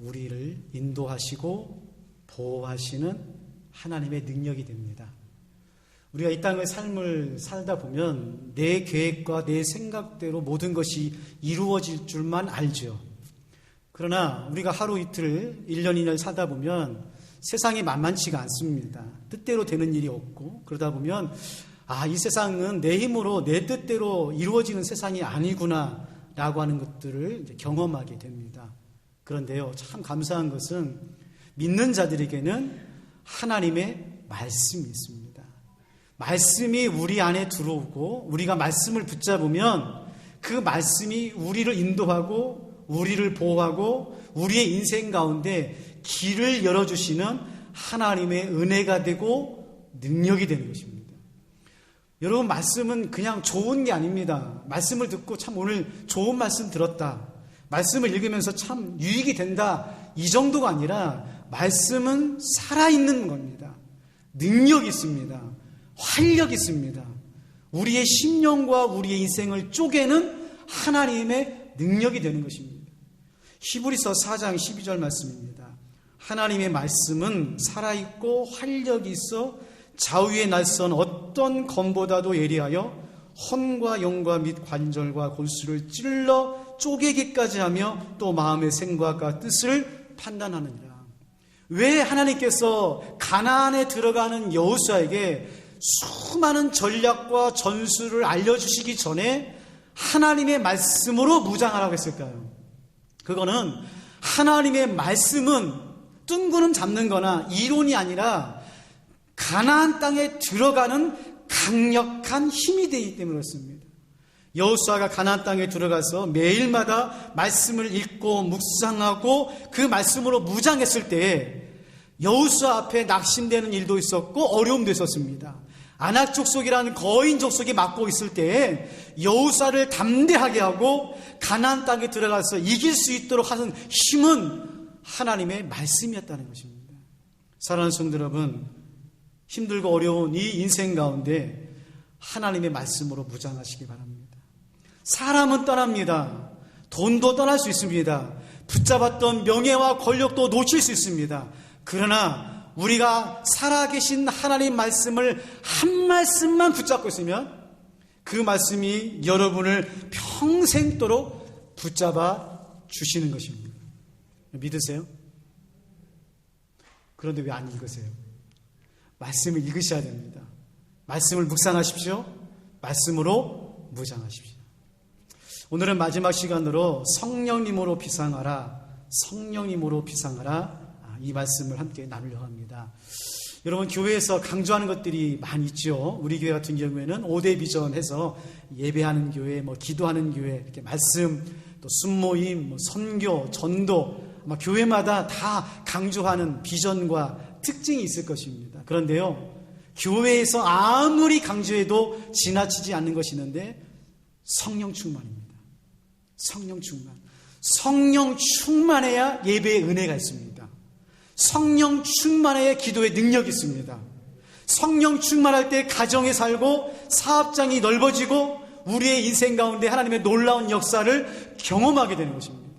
우리를 인도하시고 보호하시는 하나님의 능력이 됩니다. 우리가 이 땅의 삶을 살다 보면 내 계획과 내 생각대로 모든 것이 이루어질 줄만 알죠. 그러나 우리가 하루 이틀, 1년 2년 살다 보면 세상이 만만치가 않습니다. 뜻대로 되는 일이 없고, 그러다 보면 이 세상은 내 힘으로 내 뜻대로 이루어지는 세상이 아니구나 라고 하는 것들을 이제 경험하게 됩니다. 그런데요, 참 감사한 것은 믿는 자들에게는 하나님의 말씀이 있습니다. 말씀이 우리 안에 들어오고 우리가 말씀을 붙잡으면 그 말씀이 우리를 인도하고 우리를 보호하고 우리의 인생 가운데 길을 열어주시는 하나님의 은혜가 되고 능력이 되는 것입니다. 여러분, 말씀은 그냥 좋은 게 아닙니다. 말씀을 듣고 참 오늘 좋은 말씀 들었다, 말씀을 읽으면서 참 유익이 된다, 이 정도가 아니라 말씀은 살아있는 겁니다. 능력이 있습니다. 활력이 있습니다. 우리의 심령과 우리의 인생을 쪼개는 하나님의 능력이 되는 것입니다. 히브리서 4장 12절 말씀입니다. 하나님의 말씀은 살아있고 활력이 있어 좌우에 날선 어떤 검보다도 예리하여 혼과 영과 및 관절과 골수를 찔러 쪼개기까지 하며 또 마음의 생각과 뜻을 판단하느니라. 왜 하나님께서 가나안에 들어가는 여호수아에게 수많은 전략과 전술을 알려주시기 전에 하나님의 말씀으로 무장하라고 했을까요? 그거는 하나님의 말씀은 뜬구름 잡는 거나 이론이 아니라 가나안 땅에 들어가는 강력한 힘이 되기 때문에 그렇습니다. 여호수아가 가나안 땅에 들어가서 매일마다 말씀을 읽고 묵상하고 그 말씀으로 무장했을 때 여호수아 앞에 낙심되는 일도 있었고 어려움도 있었습니다. 아낙 족속이라는 거인 족속이 맡고 있을 때에 여호수아를 담대하게 하고 가나안 땅에 들어가서 이길 수 있도록 하는 힘은 하나님의 말씀이었다는 것입니다. 사랑하는 성도 여러분, 힘들고 어려운 이 인생 가운데 하나님의 말씀으로 무장하시기 바랍니다. 사람은 떠납니다. 돈도 떠날 수 있습니다. 붙잡았던 명예와 권력도 놓칠 수 있습니다. 그러나 우리가 살아계신 하나님 말씀을 한 말씀만 붙잡고 있으면 그 말씀이 여러분을 평생도록 붙잡아 주시는 것입니다. 믿으세요? 그런데 왜 안 읽으세요? 말씀을 읽으셔야 됩니다. 말씀을 묵상하십시오. 말씀으로 무장하십시오. 오늘은 마지막 시간으로 성령님으로 비상하라, 성령님으로 비상하라, 이 말씀을 함께 나누려고 합니다. 여러분, 교회에서 강조하는 것들이 많이 있죠. 우리 교회 같은 경우에는 5대 비전 해서 예배하는 교회, 기도하는 교회, 이렇게 말씀, 또 순모임, 선교, 전도, 교회마다 다 강조하는 비전과 특징이 있을 것입니다. 그런데요, 교회에서 아무리 강조해도 지나치지 않는 것이 있는데 성령 충만입니다. 성령 충만. 성령 충만해야 예배의 은혜가 있습니다. 성령 충만해야 기도의 능력이 있습니다. 성령 충만할 때 가정에 살고 사업장이 넓어지고 우리의 인생 가운데 하나님의 놀라운 역사를 경험하게 되는 것입니다.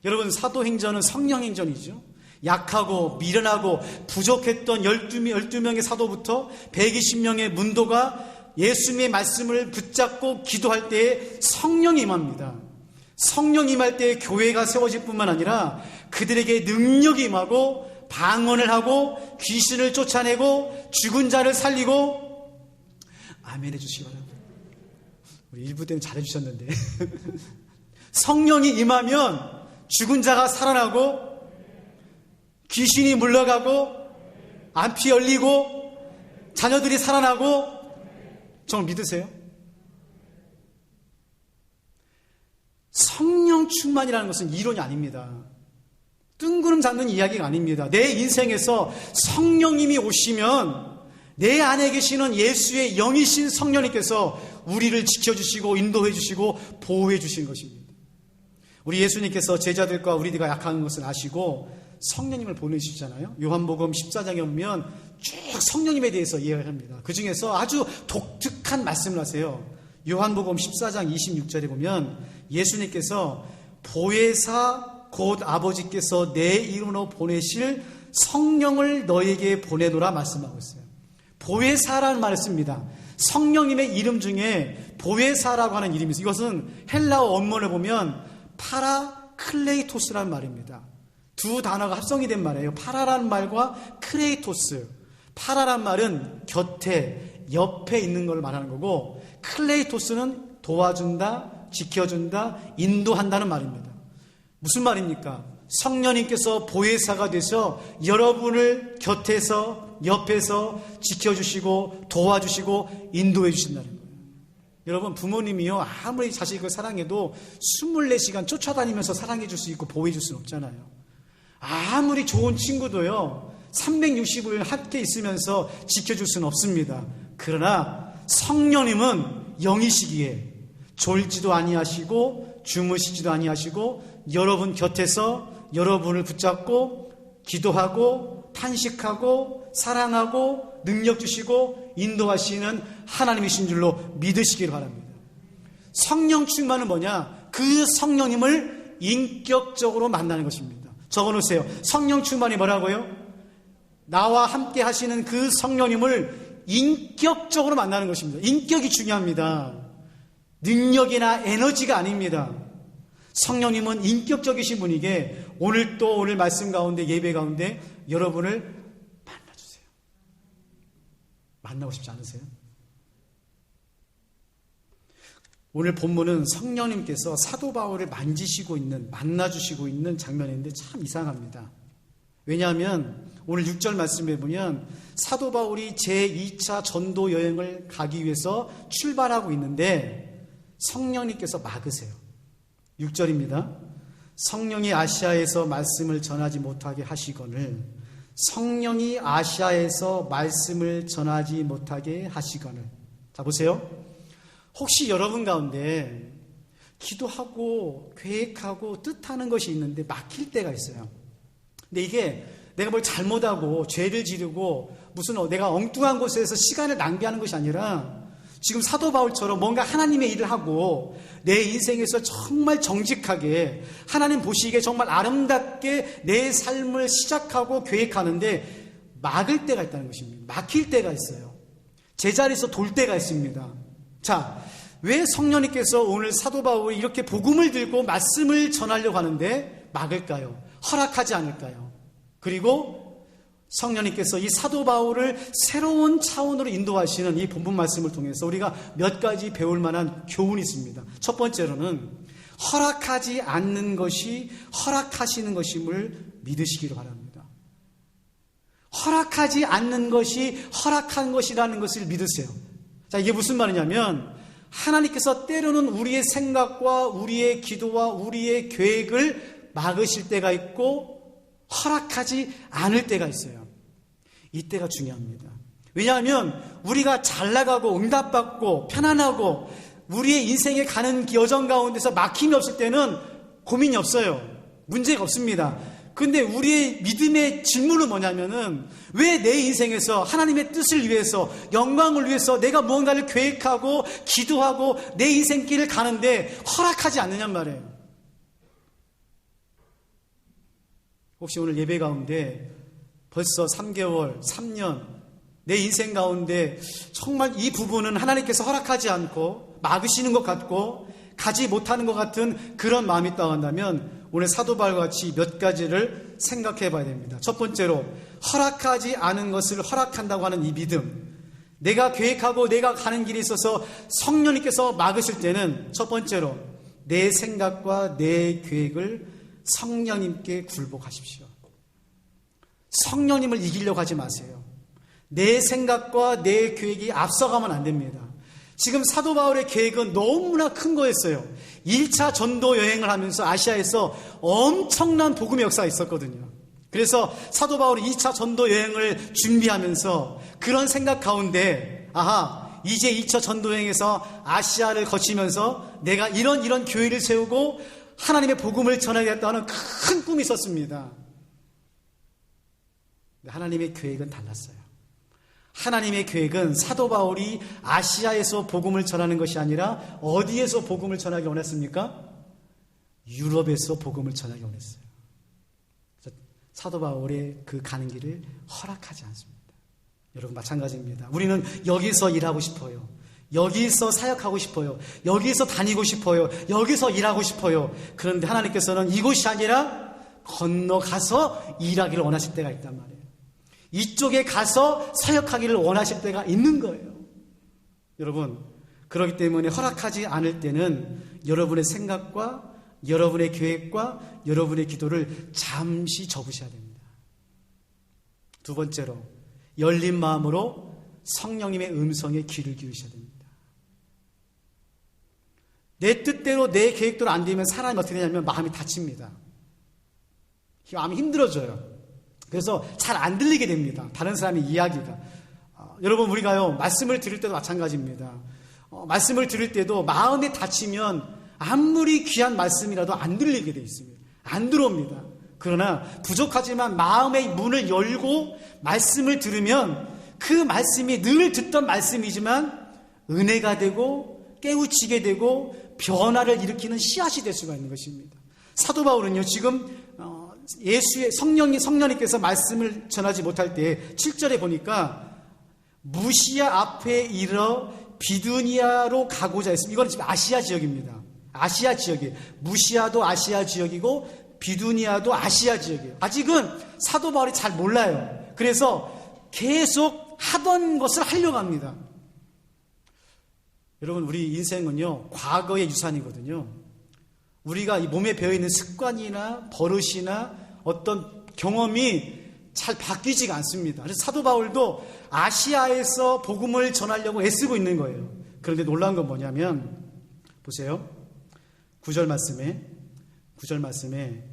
여러분, 사도행전은 성령행전이죠. 약하고 미련하고 부족했던 12명의 사도부터 120명의 문도가 예수님의 말씀을 붙잡고 기도할 때에 성령이 임합니다. 성령이 임할 때에 교회가 세워질 뿐만 아니라 그들에게 능력이 임하고 방언을 하고 귀신을 쫓아내고 죽은 자를 살리고, 아멘 해주시기 바랍니다. 우리 일부 때는 잘해주셨는데 성령이 임하면 죽은 자가 살아나고 귀신이 물러가고 앞이 열리고 자녀들이 살아나고, 정말 믿으세요? 성령 충만이라는 것은 이론이 아닙니다. 뜬구름 잡는 이야기가 아닙니다. 내 인생에서 성령님이 오시면 내 안에 계시는 예수의 영이신 성령님께서 우리를 지켜주시고 인도해 주시고 보호해 주신 것입니다. 우리 예수님께서 제자들과 우리가 약한 것을 아시고 성령님을 보내주시잖아요. 요한복음 14장에 보면 쭉 성령님에 대해서 이야기합니다. 그 중에서 아주 독특한 말씀을 하세요. 요한복음 14장 26절에 보면 예수님께서 보혜사 곧 아버지께서 내 이름으로 보내실 성령을 너에게 보내노라 말씀하고 있어요. 보혜사라는 말을 씁니다. 성령님의 이름 중에 보혜사라고 하는 이름이 있어요. 이것은 헬라어 원문을 보면 파라클레이토스라는 말입니다. 두 단어가 합성이 된 말이에요. 파라라는 말과 크레이토스. 파라란 말은 곁에, 옆에 있는 걸 말하는 거고, 클레이토스는 도와준다, 지켜준다, 인도한다는 말입니다. 무슨 말입니까? 성령님께서 보혜사가 되셔 여러분을 곁에서, 옆에서 지켜주시고 도와주시고 인도해 주신다는 거예요. 여러분, 부모님이요, 아무리 자식을 사랑해도 24시간 쫓아다니면서 사랑해 줄 수 있고 보호해 줄 수는 없잖아요. 아무리 좋은 친구도요, 365일 함께 있으면서 지켜줄 수는 없습니다. 그러나 성령님은 영이시기에 졸지도 아니하시고 주무시지도 아니하시고 여러분 곁에서 여러분을 붙잡고 기도하고 탄식하고 사랑하고 능력 주시고 인도하시는 하나님이신 줄로 믿으시길 바랍니다. 성령 충만은 뭐냐? 그 성령님을 인격적으로 만나는 것입니다. 적어놓으세요. 성령 충만이 뭐라고요? 나와 함께 하시는 그 성령님을 인격적으로 만나는 것입니다. 인격이 중요합니다. 능력이나 에너지가 아닙니다. 성령님은 인격적이신 분이기에 오늘 말씀 가운데, 예배 가운데 여러분을 만나주세요. 만나고 싶지 않으세요? 오늘 본문은 성령님께서 사도 바울을 만지시고 있는, 만나주시고 있는 장면인데 참 이상합니다. 왜냐하면 오늘 6절 말씀에 보면 사도 바울이 제2차 전도 여행을 가기 위해서 출발하고 있는데 성령님께서 막으세요. 6절입니다. 성령이 아시아에서 말씀을 전하지 못하게 하시거늘, 성령이 아시아에서 말씀을 전하지 못하게 하시거늘. 자, 보세요. 혹시 여러분 가운데 기도하고 계획하고 뜻하는 것이 있는데 막힐 때가 있어요. 근데 이게 내가 뭘 잘못하고 죄를 지르고 무슨 내가 엉뚱한 곳에서 시간을 낭비하는 것이 아니라 지금 사도 바울처럼 뭔가 하나님의 일을 하고 내 인생에서 정말 정직하게 하나님 보시기에 정말 아름답게 내 삶을 시작하고 계획하는데 막을 때가 있다는 것입니다. 막힐 때가 있어요. 제자리에서 돌 때가 있습니다. 자, 왜 성령님께서 오늘 사도 바울이 이렇게 복음을 들고 말씀을 전하려고 하는데 막을까요? 허락하지 않을까요? 그리고 성령님께서 이 사도 바울을 새로운 차원으로 인도하시는 이 본문 말씀을 통해서 우리가 몇 가지 배울 만한 교훈이 있습니다. 첫 번째로는 허락하지 않는 것이 허락하시는 것임을 믿으시기를 바랍니다. 허락하지 않는 것이 허락한 것이라는 것을 믿으세요. 자, 이게 무슨 말이냐면 하나님께서 때로는 우리의 생각과 우리의 기도와 우리의 계획을 막으실 때가 있고 허락하지 않을 때가 있어요. 이때가 중요합니다. 왜냐하면 우리가 잘 나가고 응답받고 편안하고 우리의 인생에 가는 여정 가운데서 막힘이 없을 때는 고민이 없어요. 문제가 없습니다. 근데 우리의 믿음의 질문은 뭐냐면은 왜 내 인생에서 하나님의 뜻을 위해서 영광을 위해서 내가 무언가를 계획하고 기도하고 내 인생길을 가는데 허락하지 않느냔 말이에요. 혹시 오늘 예배 가운데 벌써 3개월, 3년 내 인생 가운데 정말 이 부분은 하나님께서 허락하지 않고 막으시는 것 같고 가지 못하는 것 같은 그런 마음이 있다고 한다면 오늘 사도 바울과 같이 몇 가지를 생각해 봐야 됩니다. 첫 번째로 허락하지 않은 것을 허락한다고 하는 이 믿음. 내가 계획하고 내가 가는 길에 있어서 성령님께서 막으실 때는 첫 번째로 내 생각과 내 계획을 성령님께 굴복하십시오. 성령님을 이기려고 하지 마세요. 내 생각과 내 계획이 앞서가면 안 됩니다. 지금 사도 바울의 계획은 너무나 큰 거였어요. 1차 전도 여행을 하면서 아시아에서 엄청난 복음의 역사가 있었거든요. 그래서 사도 바울이 2차 전도 여행을 준비하면서 그런 생각 가운데 이제 2차 전도 여행에서 아시아를 거치면서 내가 이런 교회를 세우고 하나님의 복음을 전하겠다는 큰 꿈이 있었습니다. 하나님의 계획은 달랐어요. 하나님의 계획은 사도 바울이 아시아에서 복음을 전하는 것이 아니라 어디에서 복음을 전하기 원했습니까? 유럽에서 복음을 전하기 원했어요. 사도 바울의 그 가는 길을 허락하지 않습니다. 여러분 마찬가지입니다. 우리는 여기서 일하고 싶어요. 여기서 사역하고 싶어요. 여기서 다니고 싶어요. 여기서 일하고 싶어요. 그런데 하나님께서는 이곳이 아니라 건너가서 일하기를 원하실 때가 있단 말이에요. 이쪽에 가서 사역하기를 원하실 때가 있는 거예요. 여러분, 그렇기 때문에 허락하지 않을 때는 여러분의 생각과 여러분의 계획과 여러분의 기도를 잠시 접으셔야 됩니다. 두 번째로, 열린 마음으로 성령님의 음성에 귀를 기울이셔야 됩니다. 내 뜻대로 내 계획대로 안 되면 사람이 어떻게 되냐면 마음이 다칩니다. 마음이 힘들어져요. 그래서 잘 안 들리게 됩니다. 다른 사람의 이야기가. 여러분, 우리가요, 말씀을 들을 때도 마찬가지입니다. 말씀을 들을 때도 마음이 다치면 아무리 귀한 말씀이라도 안 들리게 돼 있습니다. 안 들어옵니다. 그러나 부족하지만 마음의 문을 열고 말씀을 들으면 그 말씀이 늘 듣던 말씀이지만 은혜가 되고 깨우치게 되고 변화를 일으키는 씨앗이 될 수가 있는 것입니다. 사도 바울은요, 지금 예수의 성령님께서 말씀을 전하지 못할 때 7절에 보니까 무시아 앞에 이르러 비두니아로 가고자 했습니다. 이건 지금 아시아 지역입니다. 아시아 지역이에요. 무시아도 아시아 지역이고 비두니아도 아시아 지역이에요. 아직은 사도 바울이 잘 몰라요. 그래서 계속 하던 것을 하려고 합니다. 여러분, 우리 인생은요, 과거의 유산이거든요. 우리가 이 몸에 배어있는 습관이나 버릇이나 어떤 경험이 잘 바뀌지가 않습니다. 그래서 사도 바울도 아시아에서 복음을 전하려고 애쓰고 있는 거예요. 그런데 놀라운 건 뭐냐면, 보세요. 9절 말씀에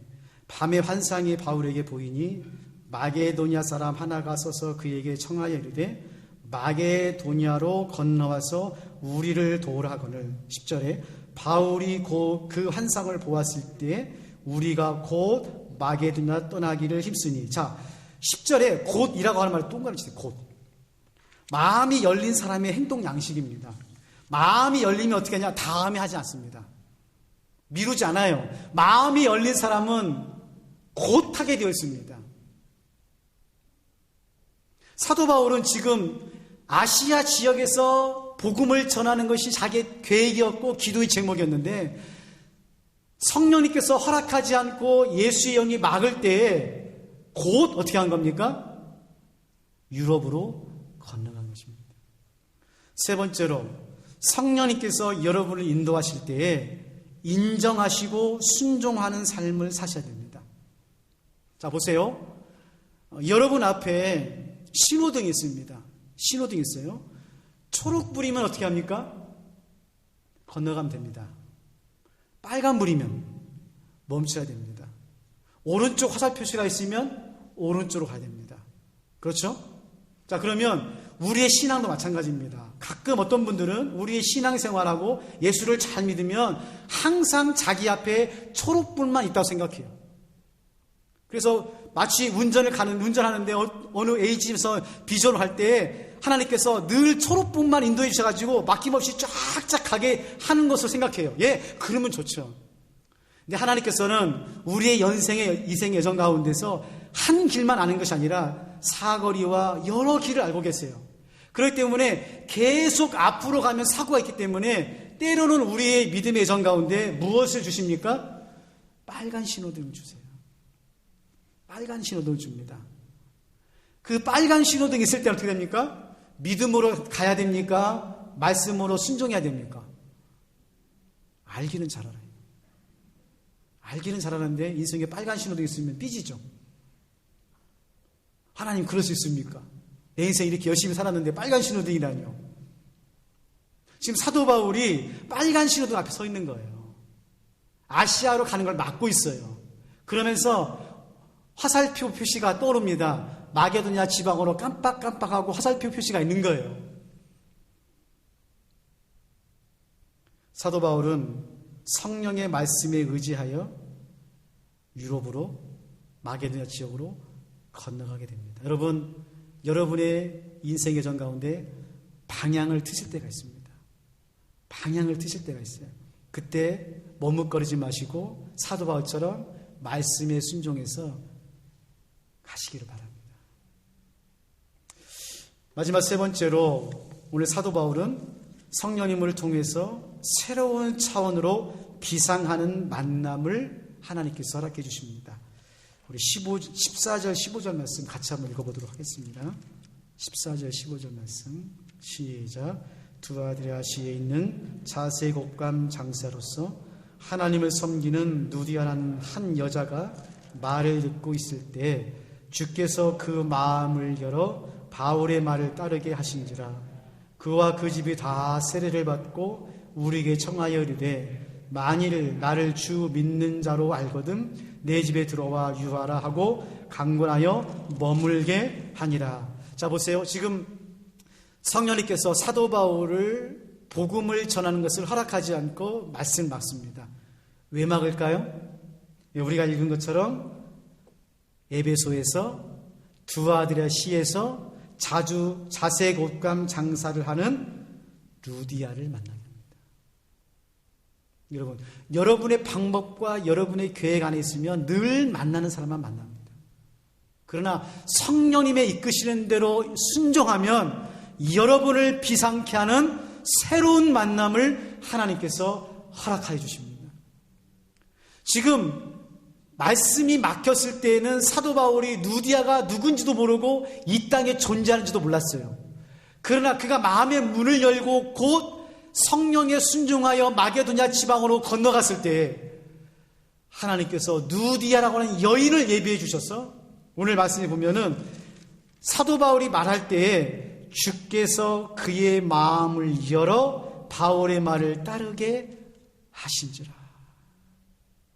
밤의 환상이 바울에게 보이니 마게도냐 사람 하나가 서서 그에게 청하여 이르되 마게도냐로 건너와서 우리를 도우라 하거늘. 10절에 바울이 곧 그 환상을 보았을 때 우리가 곧 마게도냐 떠나기를 힘쓰니. 자, 10절에 곧이라고 하는 말을 동그라미 치세요. 곧. 마음이 열린 사람의 행동 양식입니다. 마음이 열리면 어떻게 하냐? 다음에 하지 않습니다. 미루지 않아요. 마음이 열린 사람은 곧 하게 되어 있습니다. 사도 바울은 지금 아시아 지역에서 복음을 전하는 것이 자기의 계획이었고 기도의 제목이었는데 성령님께서 허락하지 않고 예수의 영이 막을 때에 곧 어떻게 한 겁니까? 유럽으로 건너간 것입니다. 세 번째로, 성령님께서 여러분을 인도하실 때에 인정하시고 순종하는 삶을 사셔야 됩니다. 자, 보세요. 여러분 앞에 신호등이 있습니다. 신호등이 있어요. 초록불이면 어떻게 합니까? 건너가면 됩니다. 빨간불이면 멈춰야 됩니다. 오른쪽 화살 표시가 있으면 오른쪽으로 가야 됩니다. 그렇죠? 자, 그러면 우리의 신앙도 마찬가지입니다. 가끔 어떤 분들은 우리의 신앙생활하고 예수를 잘 믿으면 항상 자기 앞에 초록불만 있다고 생각해요. 그래서 마치 운전하는데 어느 A집에서 비전을 할 때 하나님께서 늘 초록불만 인도해 주셔가지고 막힘없이 쫙쫙 가게 하는 것을 생각해요. 예, 그러면 좋죠. 근데 하나님께서는 우리의 이생 여정 가운데서 한 길만 아는 것이 아니라 사거리와 여러 길을 알고 계세요. 그렇기 때문에 계속 앞으로 가면 사고가 있기 때문에 때로는 우리의 믿음의 여정 가운데 무엇을 주십니까? 빨간 신호등을 주세요. 빨간 신호등을 줍니다. 그 빨간 신호등이 있을 때 어떻게 됩니까? 믿음으로 가야 됩니까? 말씀으로 순종해야 됩니까? 알기는 잘 알아요. 알기는 잘 아는데 인생에 빨간 신호등이 있으면 삐지죠. 하나님, 그럴 수 있습니까? 내 인생 이렇게 열심히 살았는데 빨간 신호등이라뇨. 지금 사도 바울이 빨간 신호등 앞에 서 있는 거예요. 아시아로 가는 걸 막고 있어요. 그러면서 화살표 표시가 떠오릅니다. 마게도냐 지방으로 깜빡깜빡하고 화살표 표시가 있는 거예요. 사도 바울은 성령의 말씀에 의지하여 유럽으로 마게도냐 지역으로 건너가게 됩니다. 여러분, 여러분의 인생의 전 가운데 방향을 트실 때가 있습니다. 방향을 트실 때가 있어요. 그때 머뭇거리지 마시고 사도 바울처럼 말씀에 순종해서 가시기를 바랍니다. 마지막 세 번째로 오늘 사도 바울은 성령님을 통해서 새로운 차원으로 비상하는 만남을 하나님께서 허락해 주십니다. 우리 14절 15절 말씀 같이 한번 읽어보도록 하겠습니다. 14절 15절 말씀 시작. 두아드리아시에 있는 자색 옷감 장사로서 하나님을 섬기는 누디아라는 한 여자가 말을 듣고 있을 때 주께서 그 마음을 열어 바울의 말을 따르게 하신지라. 그와 그 집이 다 세례를 받고 우리에게 청하여 이르되 만일 나를 주 믿는 자로 알거든 내 집에 들어와 유하라 하고 강권하여 머물게 하니라. 자, 보세요. 지금 성령님께서 사도 바울을 복음을 전하는 것을 허락하지 않고 말씀을 막습니다. 왜 막을까요? 우리가 읽은 것처럼 에베소에서 두아드리아시에서 자주 자색 옷감 장사를 하는 루디아를 만나게 합니다. 여러분, 여러분의 방법과 여러분의 계획 안에 있으면 늘 만나는 사람만 만납니다. 그러나 성령님의 이끄시는 대로 순종하면 여러분을 비상케 하는 새로운 만남을 하나님께서 허락하여 주십니다. 지금 말씀이 막혔을 때에는 사도 바울이 누디아가 누군지도 모르고 이 땅에 존재하는지도 몰랐어요. 그러나 그가 마음의 문을 열고 곧 성령에 순종하여 마게도냐 지방으로 건너갔을 때 하나님께서 누디아라고 하는 여인을 예비해 주셔서 오늘 말씀에 보면은 사도 바울이 말할 때에 주께서 그의 마음을 열어 바울의 말을 따르게 하신지라.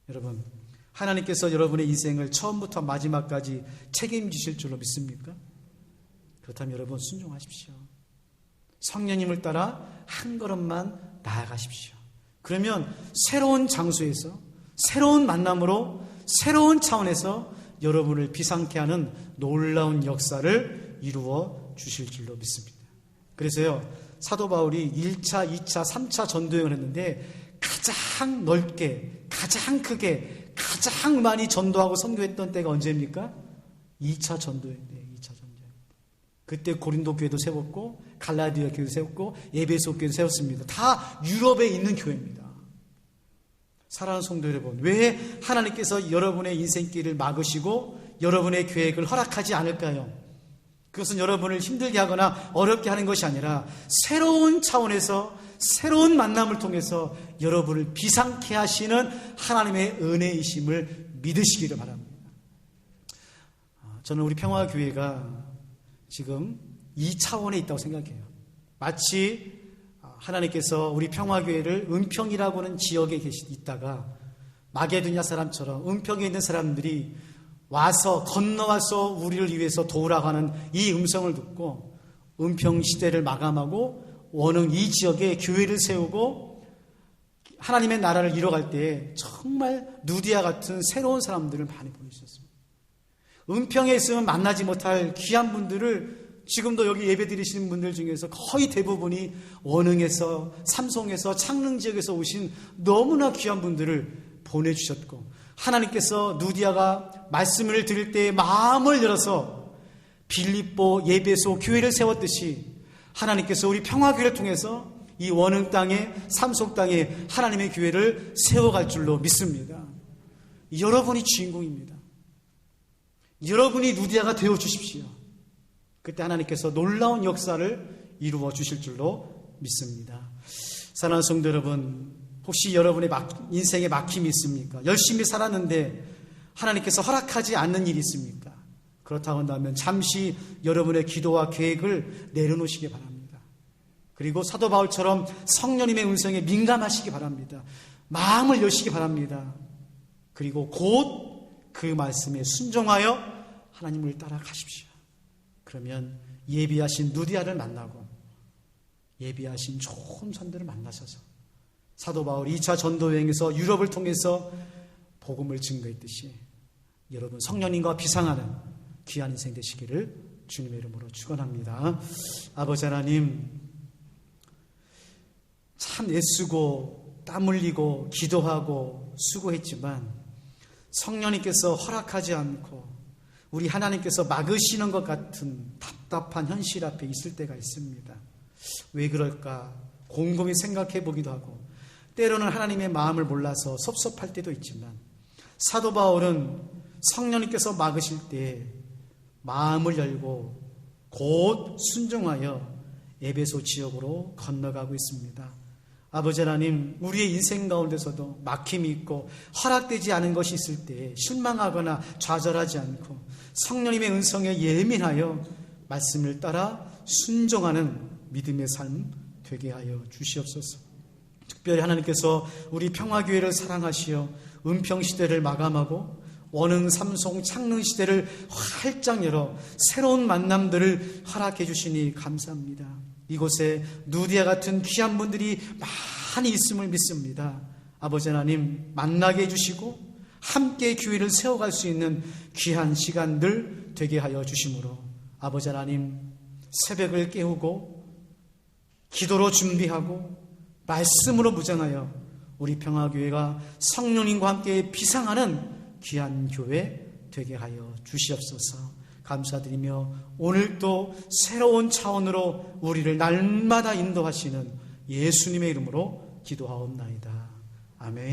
여러분, 하나님께서 여러분의 인생을 처음부터 마지막까지 책임지실 줄로 믿습니까? 그렇다면 여러분 순종하십시오. 성령님을 따라 한 걸음만 나아가십시오. 그러면 새로운 장소에서 새로운 만남으로 새로운 차원에서 여러분을 비상케 하는 놀라운 역사를 이루어 주실 줄로 믿습니다. 그래서요, 사도 바울이 1차, 2차, 3차 전도여행을 했는데 가장 넓게, 가장 크게, 가장 많이 전도하고 선교했던 때가 언제입니까? 2차 전도여행이에요. 2차 전도여행. 그때 고린도 교회도 세웠고 갈라디아 교회도 세웠고 에베소 교회도 세웠습니다. 다 유럽에 있는 교회입니다. 사랑하는 성도 여러분, 왜 하나님께서 여러분의 인생길을 막으시고 여러분의 계획을 허락하지 않을까요? 그것은 여러분을 힘들게 하거나 어렵게 하는 것이 아니라 새로운 차원에서 새로운 만남을 통해서 여러분을 비상케 하시는 하나님의 은혜이심을 믿으시기를 바랍니다. 저는 우리 평화교회가 지금 이 차원에 있다고 생각해요. 마치 하나님께서 우리 평화교회를 은평이라고 하는 지역에 있다가 마게도냐 사람처럼 은평에 있는 사람들이 와서 건너와서 우리를 위해서 도우라고 하는 이 음성을 듣고 은평 시대를 마감하고 원흥 이 지역에 교회를 세우고 하나님의 나라를 이뤄갈 때 정말 누디아 같은 새로운 사람들을 많이 보내주셨습니다. 은평에 있으면 만나지 못할 귀한 분들을 지금도 여기 예배 드리시는 분들 중에서 거의 대부분이 원흥에서 삼송에서 창릉 지역에서 오신 너무나 귀한 분들을 보내주셨고 하나님께서 누디아가 말씀을 들을 때 마음을 열어서 빌립보 예배소 교회를 세웠듯이 하나님께서 우리 평화교회를 통해서 이 원흥 땅에 삼송 땅에 하나님의 교회를 세워갈 줄로 믿습니다. 여러분이 주인공입니다. 여러분이 누디아가 되어 주십시오. 그때 하나님께서 놀라운 역사를 이루어 주실 줄로 믿습니다. 사랑하는 성도 여러분, 혹시 여러분의 인생에 막힘이 있습니까? 열심히 살았는데 하나님께서 허락하지 않는 일이 있습니까? 그렇다고 한다면 잠시 여러분의 기도와 계획을 내려놓으시기 바랍니다. 그리고 사도 바울처럼 성령님의 음성에 민감하시기 바랍니다. 마음을 여시기 바랍니다. 그리고 곧 그 말씀에 순종하여 하나님을 따라가십시오. 그러면 예비하신 누디아를 만나고 예비하신 좋은 선들을 만나셔서 사도 바울이 2차 전도여행에서 유럽을 통해서 복음을 증거했듯이 여러분 성령님과 비상하는 귀한 인생 되시기를 주님의 이름으로 축원합니다. 아버지 하나님, 참 애쓰고 땀 흘리고 기도하고 수고했지만 성령님께서 허락하지 않고 우리 하나님께서 막으시는 것 같은 답답한 현실 앞에 있을 때가 있습니다. 왜 그럴까 곰곰이 생각해 보기도 하고 때로는 하나님의 마음을 몰라서 섭섭할 때도 있지만 사도 바울은 성령님께서 막으실 때 마음을 열고 곧 순종하여 에베소 지역으로 건너가고 있습니다. 아버지 하나님, 우리의 인생 가운데서도 막힘이 있고 허락되지 않은 것이 있을 때 실망하거나 좌절하지 않고 성령님의 음성에 예민하여 말씀을 따라 순종하는 믿음의 삶 되게 하여 주시옵소서. 특별히 하나님께서 우리 평화교회를 사랑하시어 은평시대를 마감하고 원흥, 삼송, 창릉 시대를 활짝 열어 새로운 만남들을 허락해 주시니 감사합니다. 이곳에 누디아 같은 귀한 분들이 많이 있음을 믿습니다. 아버지 하나님 만나게 해주시고 함께 교회를 세워갈 수 있는 귀한 시간들 되게 하여 주심으로 아버지 하나님 새벽을 깨우고 기도로 준비하고 말씀으로 무장하여 우리 평화교회가 성령님과 함께 비상하는 귀한 교회 되게 하여 주시옵소서. 감사드리며 오늘도 새로운 차원으로 우리를 날마다 인도하시는 예수님의 이름으로 기도하옵나이다. 아멘.